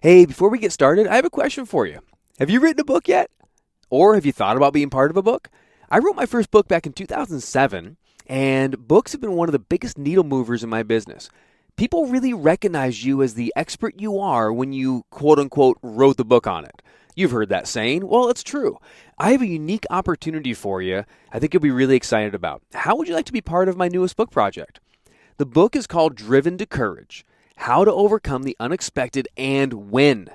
Hey, before we get started, I have a question for you. Have you written a book yet? Or have you thought about being part of a book? I wrote my first book back in 2007, and books have been one of the biggest needle movers in my business. People really recognize you as the expert you are when you, quote unquote, wrote the book on it. You've heard that saying. Well, it's true. I have a unique opportunity for you I think you'll be really excited about. How would you like to be part of my newest book project? The book is called Driven to Courage: How to Overcome the Unexpected and Win.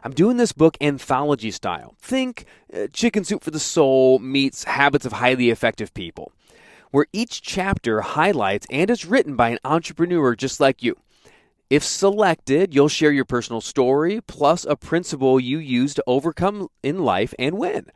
I'm doing this book anthology style. Think Chicken Soup for the Soul meets Habits of Highly Effective People, where each chapter highlights and is written by an entrepreneur just like you. If selected, you'll share your personal story plus a principle you use to overcome in life and win.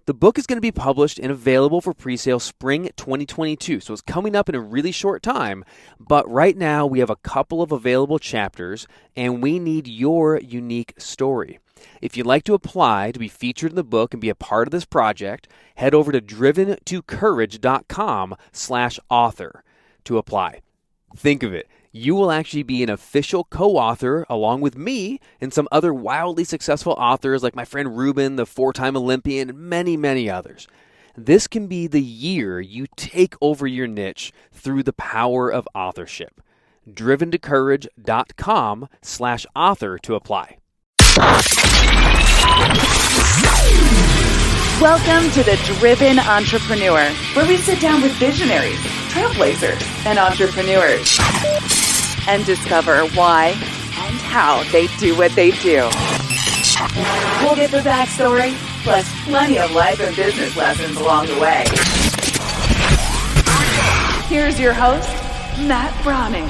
The book is going to be published and available for pre-sale spring 2022, so it's coming up in a really short time. But right now, we have a couple of available chapters, and we need your unique story. If you'd like to apply to be featured in the book and be a part of this project, head over to driventocourage.com/author to apply. Think of it. You will actually be an official co-author along with me and some other wildly successful authors like my friend Ruben, the 4-time Olympian, and many, many others. This can be the year you take over your niche through the power of authorship. driventocourage.com/author to apply. Welcome to the Driven Entrepreneur, where we sit down with visionaries, trailblazers, and entrepreneurs and discover why and how they do what they do. We'll get the backstory, plus plenty of life and business lessons along the way. Here's your host, Matt Brauning.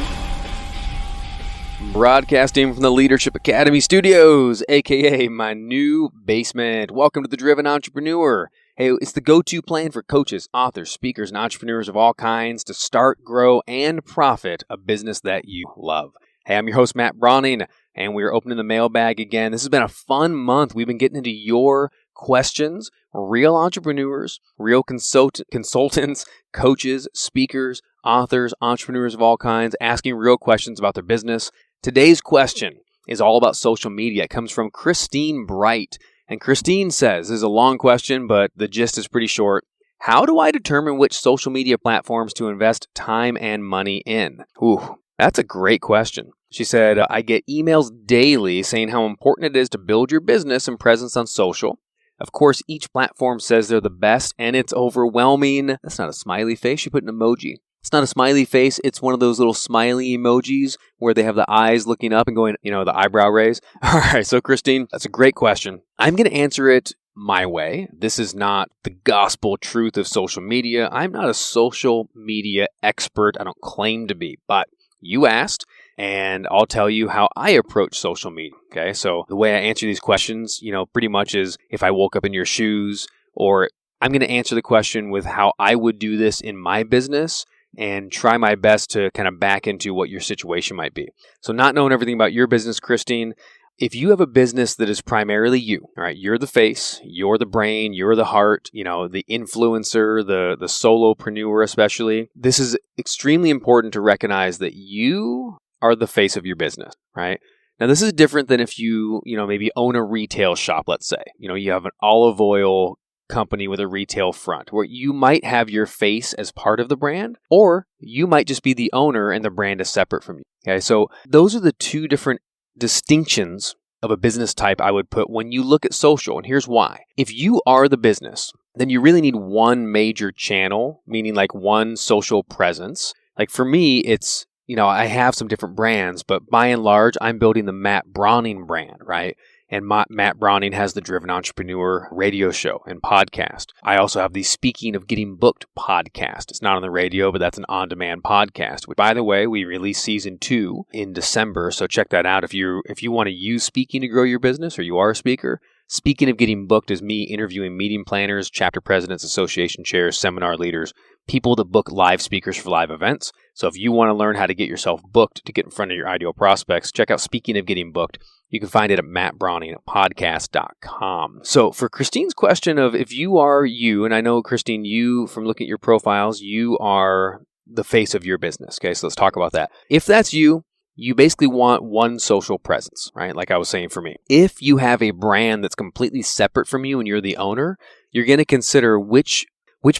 Broadcasting from the Leadership Academy Studios, aka my new basement. Welcome to the Driven Entrepreneur. Hey, it's the go-to plan for coaches, authors, speakers, and entrepreneurs of all kinds to start, grow, and profit a business that you love. Hey, I'm your host, Matt Brauning, and we're opening the mailbag again. This has been a fun month. We've been getting into your questions. Real entrepreneurs, real consultants, coaches, speakers, authors, entrepreneurs of all kinds, asking real questions about their business. Today's question is all about social media. It comes from Christine Bright. And Christine says, this is a long question, but the gist is pretty short. How do I determine which social media platforms to invest time and money in? Ooh, that's a great question. She said, I get emails daily saying how important it is to build your business and presence on social. Of course, each platform says they're the best, and it's overwhelming. That's not a smiley face. She put an emoji. It's not a smiley face. It's one of those little smiley emojis where they have the eyes looking up and going, the eyebrow raise. All right. So Christine, that's a great question. I'm going to answer it my way. This is not the gospel truth of social media. I'm not a social media expert. I don't claim to be, but you asked, and I'll tell you how I approach social media. Okay. So the way I answer these questions, pretty much is if I woke up in your shoes, or I'm going to answer the question with how I would do this in my business and try my best to kind of back into what your situation might be. So not knowing everything about your business, Christine, if you have a business that is primarily you, all right, you're the face, you're the brain, you're the heart, the influencer, the solopreneur especially, this is extremely important to recognize that you are the face of your business, right? Now, this is different than if you, maybe own a retail shop, let's say. You have an olive oil company with a retail front where you might have your face as part of the brand, or you might just be the owner and the brand is separate from you. Okay, so those are the two different distinctions of a business type I would put when you look at social, and here's why. If you are the business, then you really need one major channel, meaning like one social presence. Like for me, it's, I have some different brands, but by and large, I'm building the Matt Brauning brand, right? And Matt Brauning has the Driven Entrepreneur radio show and podcast. I also have the Speaking of Getting Booked podcast. It's not on the radio, but that's an on-demand podcast. Which, by the way, we released season 2 in December, so check that out. If you want to use speaking to grow your business, or you are a speaker, Speaking of Getting Booked is me interviewing meeting planners, chapter presidents, association chairs, seminar leaders, people that book live speakers for live events. So if you want to learn how to get yourself booked to get in front of your ideal prospects, check out Speaking of Getting Booked. You can find it at mattbrowningpodcast.com. So for Christine's question of if you are you, and I know, Christine, you, from looking at your profiles, you are the face of your business. Okay, so let's talk about that. If that's you, you basically want one social presence, right? Like I was saying for me. If you have a brand that's completely separate from you and you're the owner, you're going to consider which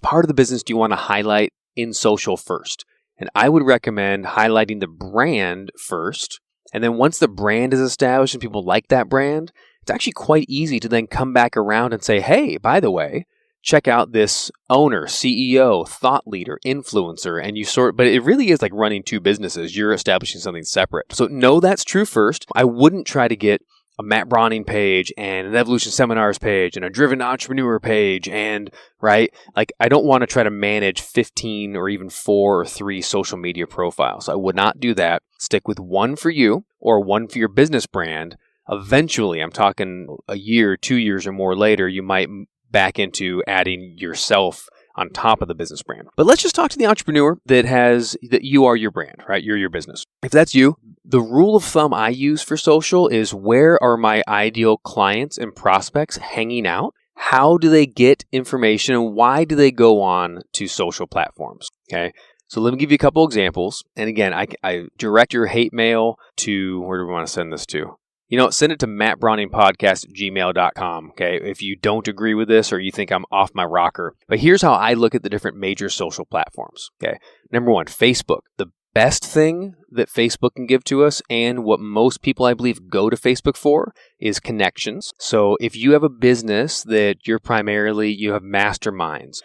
part of the business do you want to highlight in social first. And I would recommend highlighting the brand first. And then once the brand is established and people like that brand, it's actually quite easy to then come back around and say, hey, by the way, check out this owner, CEO, thought leader, influencer, and but it really is like running two businesses. You're establishing something separate. So no, that's true first. I wouldn't try to get a Matt Brauning page and an Evolution Seminars page and a Driven Entrepreneur page and, right? Like I don't want to try to manage 15 or even 4 or 3 social media profiles. I would not do that. Stick with one for you or one for your business brand. Eventually, I'm talking a year, 2 years or more later, you might back into adding yourself on top of the business brand. But let's just talk to the entrepreneur that you are your brand, right? You're your business. If that's you, the rule of thumb I use for social is where are my ideal clients and prospects hanging out? How do they get information and why do they go on to social platforms? Okay. So let me give you a couple examples. And again, I direct your hate mail to, where do we want to send this to? Send it to mattbrowningpodcast@gmail.com, okay, if you don't agree with this or you think I'm off my rocker. But here's how I look at the different major social platforms, okay? Number one, Facebook. The best thing that Facebook can give to us and what most people, I believe, go to Facebook for is connections. So if you have a business that you have masterminds,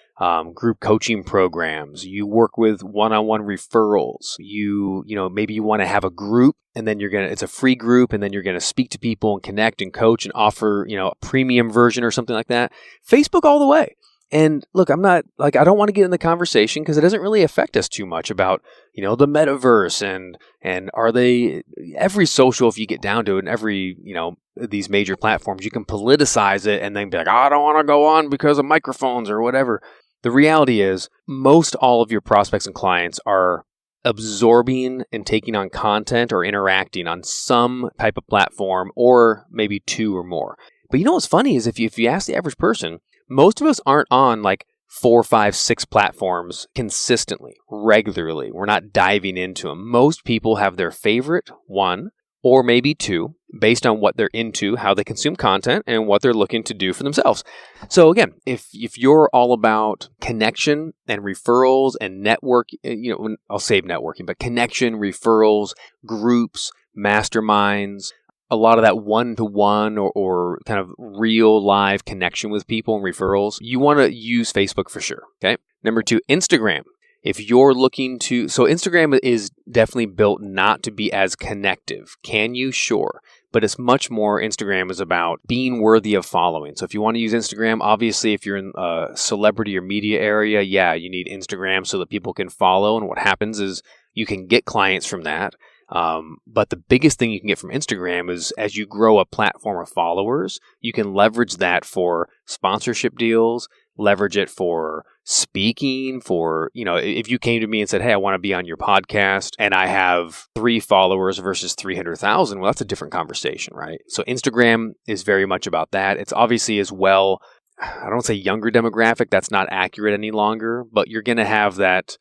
group coaching programs, you work with one-on-one referrals, maybe you want to have a group and then it's a free group and then you're going to speak to people and connect and coach and offer, a premium version or something like that. Facebook all the way. And look, I don't want to get in the conversation because it doesn't really affect us too much about, the metaverse and every social, if you get down to it, and every, these major platforms, you can politicize it and then be like, I don't want to go on because of microphones or whatever. The reality is most all of your prospects and clients are absorbing and taking on content or interacting on some type of platform or maybe 2 or more. But what's funny is if you ask the average person, most of us aren't on like 4, 5, 6 platforms consistently, regularly. We're not diving into them. Most people have their favorite 1 or maybe 2 based on what they're into, how they consume content, and what they're looking to do for themselves. So again, if you're all about connection and referrals and network, I'll save networking, but connection, referrals, groups, masterminds, a lot of that one-to-one or kind of real live connection with people and referrals, you want to use Facebook for sure, okay? Number 2, Instagram. If you're looking to, so Instagram is definitely built not to be as connective. Can you? Sure. But it's much more, Instagram is about being worthy of following. So if you want to use Instagram, obviously if you're in a celebrity or media area, yeah, you need Instagram so that people can follow. And what happens is you can get clients from that. But the biggest thing you can get from Instagram is as you grow a platform of followers, you can leverage that for sponsorship deals, leverage it for speaking, for, if you came to me and said, hey, I want to be on your podcast and I have 3 followers versus 300,000, well, that's a different conversation, right? So Instagram is very much about that. It's obviously as well, I don't say younger demographic, that's not accurate any longer, but you're going to have that,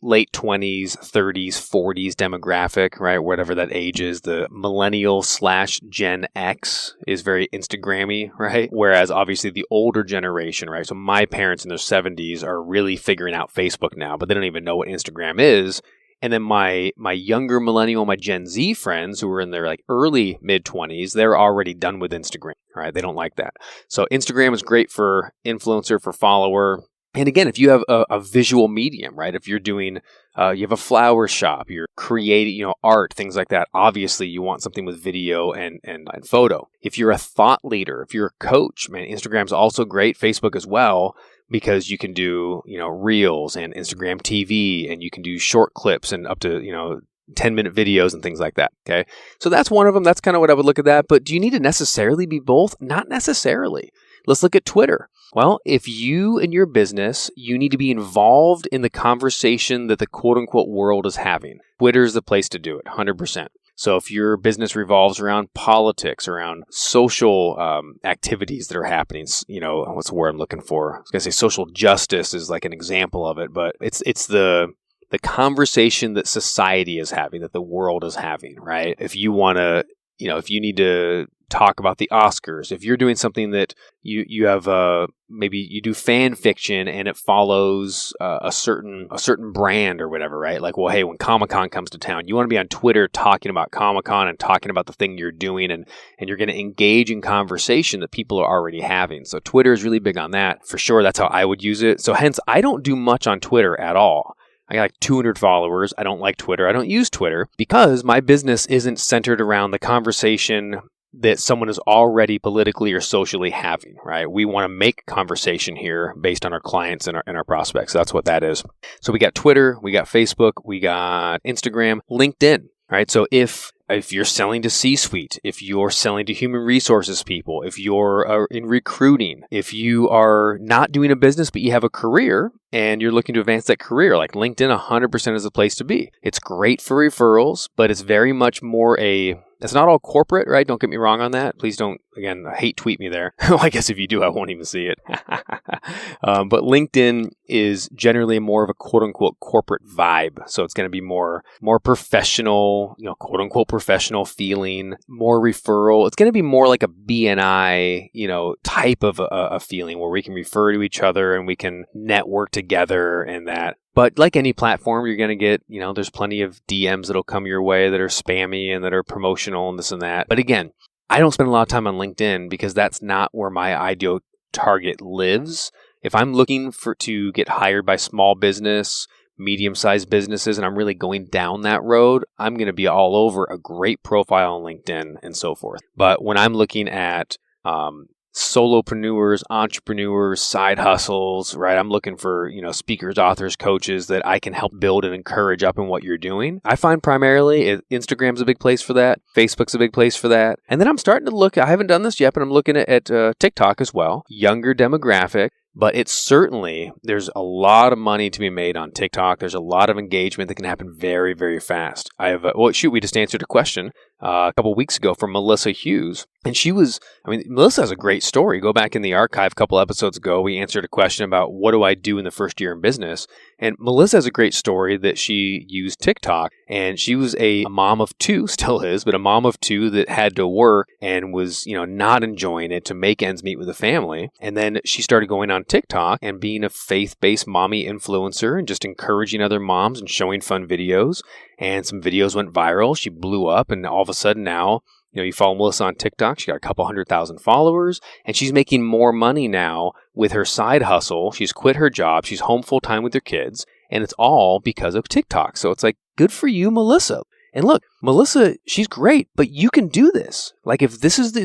late 20s, 30s, 40s demographic, right? Whatever that age is, the millennial/Gen X is very Instagrammy, right? Whereas obviously the older generation, right? So my parents in their 70s are really figuring out Facebook now, but they don't even know what Instagram is. And then my younger millennial, my Gen Z friends who are in their like early mid-20s, they're already done with Instagram, right? They don't like that. So Instagram is great for influencer, for follower. And again, if you have a visual medium, right? If you're doing, you have a flower shop, you're creating, art, things like that. Obviously, you want something with video and photo. If you're a thought leader, if you're a coach, man, Instagram's also great. Facebook as well, because you can do, Reels and Instagram TV, and you can do short clips and up to, 10-minute videos and things like that. Okay. So that's one of them. That's kind of what I would look at that. But do you need to necessarily be both? Not necessarily. Let's look at Twitter. Well, if you and your business, you need to be involved in the conversation that the quote unquote world is having. Twitter is the place to do it, 100%. So if your business revolves around politics, around social activities that are happening, what's the word I'm looking for? I was going to say social justice is like an example of it, but it's the the conversation that society is having, that the world is having, right? If you want to, if you need to talk about the Oscars, if you're doing something that you have, maybe you do fan fiction and it follows a certain brand or whatever, right? Like, well, hey, when Comic-Con comes to town, you want to be on Twitter talking about Comic-Con and talking about the thing you're doing, and you're going to engage in conversation that people are already having. So Twitter is really big on that. For sure, that's how I would use it. So hence, I don't do much on Twitter at all. I got like 200 followers. I don't like Twitter. I don't use Twitter because my business isn't centered around the conversation that someone is already politically or socially having, right? We want to make conversation here based on our clients and our prospects. That's what that is. So we got Twitter, we got Facebook, we got Instagram, LinkedIn, right? So if you're selling to C-suite, if you're selling to human resources people, if you're in recruiting, if you are not doing a business but you have a career and you're looking to advance that career, like LinkedIn 100% is the place to be. It's great for referrals, but it's very much more it's not all corporate, right? Don't get me wrong on that. Please don't, again, hate tweet me there. Well, I guess if you do, I won't even see it. But LinkedIn is generally more of a quote unquote corporate vibe. So it's going to be more professional, quote unquote professional feeling, more referral. It's going to be more like a BNI, type of a feeling where we can refer to each other and we can network together and that. But like any platform, you're going to get, there's plenty of DMs that'll come your way that are spammy and that are promotional and this and that. But again, I don't spend a lot of time on LinkedIn because that's not where my ideal target lives. If I'm looking to get hired by small business, medium-sized businesses, and I'm really going down that road, I'm going to be all over a great profile on LinkedIn and so forth. But when I'm looking at solopreneurs, entrepreneurs, side hustles, right? I'm looking for, speakers, authors, coaches that I can help build and encourage up in what you're doing. I find primarily Instagram's a big place for that. Facebook's a big place for that. And then I'm starting to look, I haven't done this yet, but I'm looking at TikTok as well. Younger demographic. But it's certainly, there's a lot of money to be made on TikTok. There's a lot of engagement that can happen very, very fast. We just answered a question a couple weeks ago from Melissa Hughes. And Melissa has a great story. Go back in the archive a couple episodes ago. We answered a question about what do I do in the first year in business. And Melissa has a great story that she used TikTok. And she was a mom of two, still is, but a mom of two that had to work and was, not enjoying it to make ends meet with the family. And then she started going on TikTok and being a faith-based mommy influencer and just encouraging other moms and showing fun videos. And some videos went viral. She blew up, and all of a sudden now, you follow Melissa on TikTok, she got a couple 100,000 followers, and she's making more money now with her side hustle. She's quit her job. She's home full time with her kids, and it's all because of TikTok. So it's like, good for you, Melissa. And look, Melissa, she's great, but you can do this. Like if this is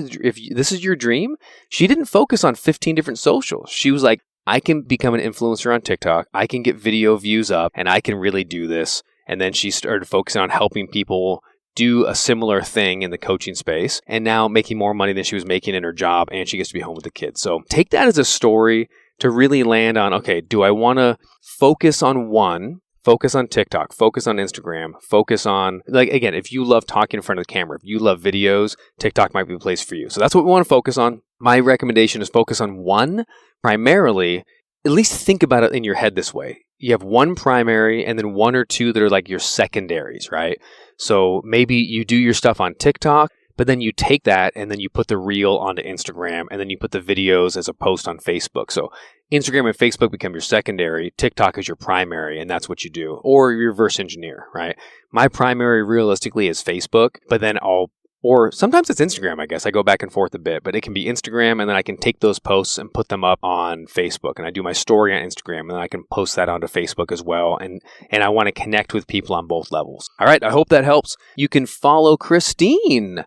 your dream, she didn't focus on 15 different socials. She was like, I can become an influencer on TikTok. I can get video views up, and I can really do this. And then she started focusing on helping people do a similar thing in the coaching space, and now making more money than she was making in her job, and she gets to be home with the kids. So take that as a story to really land on, okay, do I want to focus on one? Focus on TikTok, focus on Instagram, focus on, again, if you love talking in front of the camera, if you love videos, TikTok might be the place for you. So that's what we want to focus on. My recommendation is focus on one primarily. At least think about it in your head this way. You have one primary and then one or two that are like your secondaries, right? So maybe you do your stuff on TikTok, but then you take that and then you put the reel onto Instagram, and then you put the videos as a post on Facebook. So Instagram and Facebook become your secondary. TikTok is your primary, and that's what you do. Or you reverse engineer, right? My primary realistically is Facebook, but then or sometimes it's Instagram, I guess. I go back and forth a bit, but it can be Instagram, and then I can take those posts and put them up on Facebook. And I do my story on Instagram, and then I can post that onto Facebook as well. And I want to connect with people on both levels. All right, I hope that helps. You can follow Christine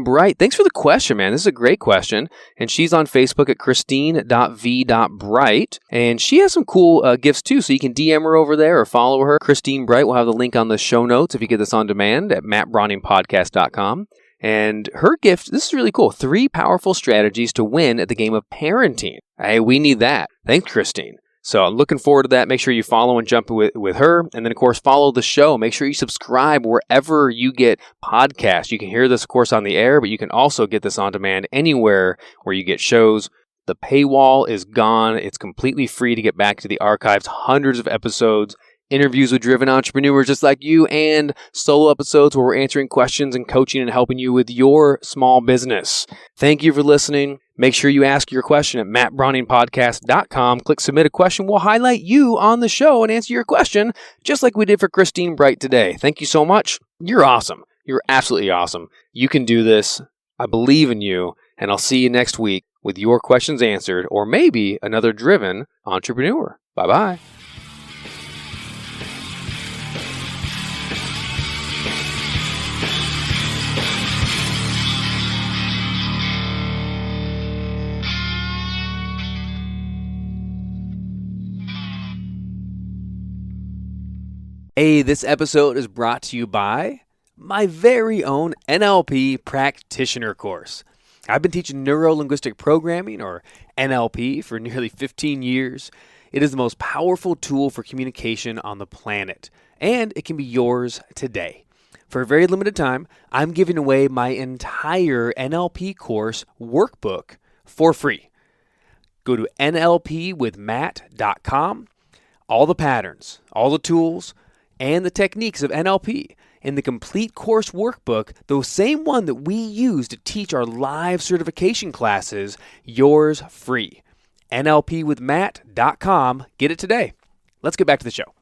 Bright. Thanks for the question, man. This is a great question. And she's on Facebook at christine.v.bright. And she has some cool gifts too. So you can DM her over there or follow her. Christine Bright. We'll have the link on the show notes if you get this on demand at mattbrowningpodcast.com. And her gift, this is really cool. 3 powerful strategies to win at the game of parenting. Hey, we need that. Thanks, Christine. So I'm looking forward to that. Make sure you follow and jump with her. And then, of course, follow the show. Make sure you subscribe wherever you get podcasts. You can hear this, of course, on the air, but you can also get this on demand anywhere where you get shows. The paywall is gone. It's completely free to get back to the archives. Hundreds of episodes interviews with driven entrepreneurs just like you, and solo episodes where we're answering questions and coaching and helping you with your small business. Thank you for listening. Make sure you ask your question at mattbrowningpodcast.com. Click submit a question. We'll highlight you on the show and answer your question just like we did for Christine Bright today. Thank you so much. You're awesome. You're absolutely awesome. You can do this. I believe in you, and I'll see you next week with your questions answered, or maybe another driven entrepreneur. Bye-bye. Hey, this episode is brought to you by my very own NLP practitioner course. I've been teaching neuro-linguistic programming, or NLP, for nearly 15 years. It is the most powerful tool for communication on the planet, and it can be yours today. For a very limited time, I'm giving away my entire NLP course workbook for free. Go to nlpwithmatt.com. All the patterns, all the tools, and the techniques of NLP in the complete course workbook, the same one that we use to teach our live certification classes, yours free. nlpwithmatt.com. Get it today. Let's get back to the show.